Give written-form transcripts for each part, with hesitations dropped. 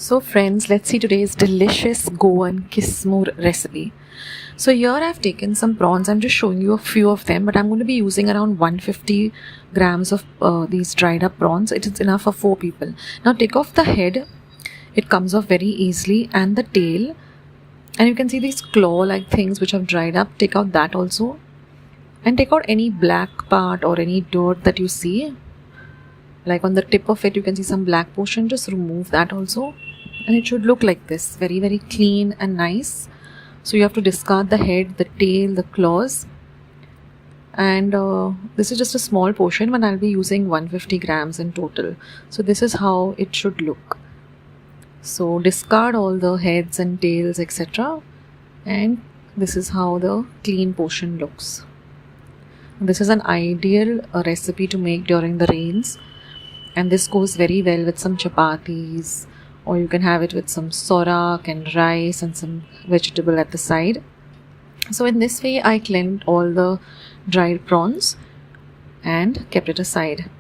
So friends, let's see today's delicious Goan Kismur recipe. So here I've taken some prawns. I'm just showing you a few of them, but I'm going to be using around 150 grams of these dried up prawns. It is enough for 4 people. Now take off the head. It comes off very easily, and the tail. And you can see these claw-like things which have dried up. Take out that also. And take out any black part or any dirt that you see. Like on the tip of it, you can see some black portion. Just remove that also. And it should look like this. Very, very clean and nice. So you have to discard the head, the tail, the claws. And this is just a small portion, but I'll be using 150 grams in total. So this is how it should look. So discard all the heads and tails, etc. And this is how the clean portion looks. This is an ideal recipe to make during the rains. And this goes very well with some chapatis, or you can have it with some sorak and rice and some vegetable at the side. So in this way I cleaned all the dried prawns and kept it aside.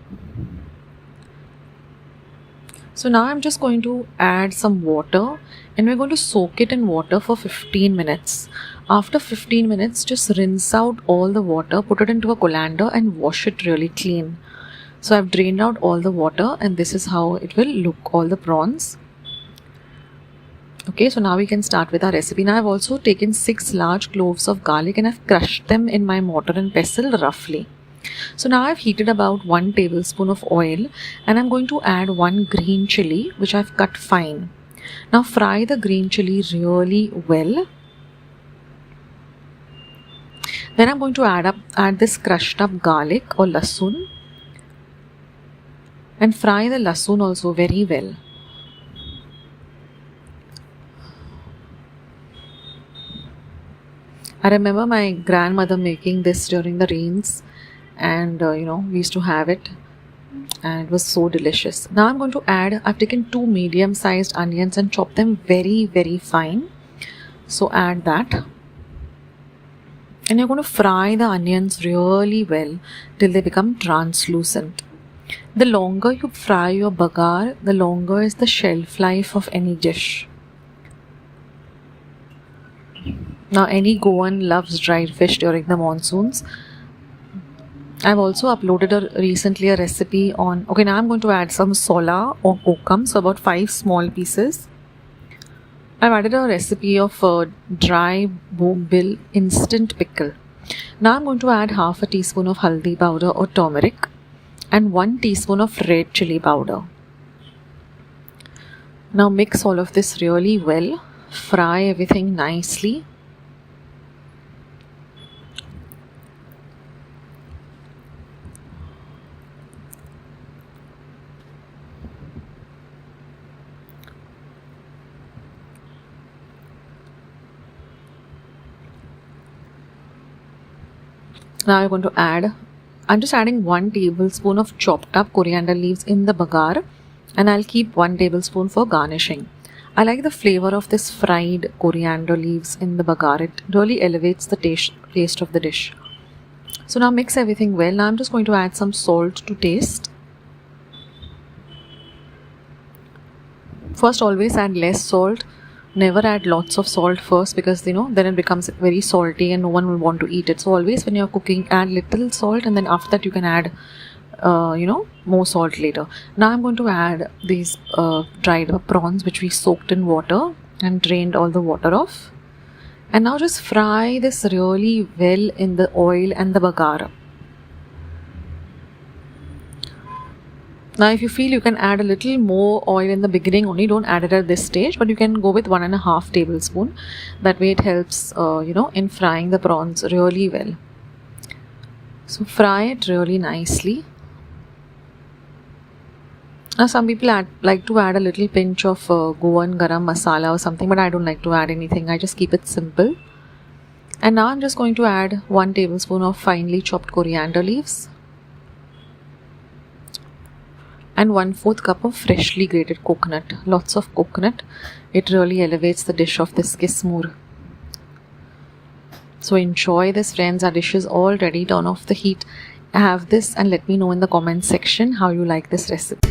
So now I'm just going to add some water, and we're going to soak it in water for 15 minutes. After 15 minutes, just rinse out all the water, put it into a colander and wash it really clean. So I've drained out all the water, and this is how it will look, all the prawns. Okay, so now we can start with our recipe. Now I've also taken 6 large cloves of garlic and I've crushed them in my mortar and pestle roughly. So now I've heated about 1 tablespoon of oil, and I'm going to add 1 green chilli which I've cut fine. Now fry the green chilli really well. Then I'm going to add this crushed up garlic or lasun, and fry the lasun also very well. I remember my grandmother making this during the rains, and we used to have it, and it was so delicious. Now I'm going to I've taken 2 medium-sized onions and chopped them very, very fine. So add that. And you're going to fry the onions really well till they become translucent. The longer you fry your bagar, the longer is the shelf life of any dish. Now any Goan loves dried fish during the monsoons. I've also uploaded recently a recipe on... Okay, now I'm going to add some sola or kokum, so about 5 small pieces. I've added a recipe of dry bombil instant pickle. Now I'm going to add half a teaspoon of haldi powder or turmeric and 1 teaspoon of red chilli powder. Now mix all of this really well. Fry everything nicely. Now I'm going to I'm just adding 1 tablespoon of chopped up coriander leaves in the bagar, and I'll keep 1 tablespoon for garnishing. I like the flavor of this fried coriander leaves in the bagar. It really elevates the taste of the dish. So now mix everything well. Now I'm just going to add some salt to taste. First, always add less salt. Never add lots of salt first, because then it becomes very salty and no one will want to eat it. So always when you're cooking, add little salt, and then after that you can add more salt later. Now I'm going to add these dried up prawns which we soaked in water and drained all the water off. And now just fry this really well in the oil and the bagar. Now if you feel you can add a little more oil in the beginning only, don't add it at this stage, but you can go with 1.5 tablespoon. That way it helps in frying the prawns really well. So fry it really nicely. Now some people like to add a little pinch of Goan garam masala or something, but I don't like to add anything. I just keep it simple. And now I'm just going to add 1 tablespoon of finely chopped coriander leaves and 1/4 cup of freshly grated coconut. Lots of coconut. It really elevates the dish of this kismur. So enjoy this, friends. Our dish is all ready. Turn off the heat. Have this and let me know in the comment section how you like this recipe.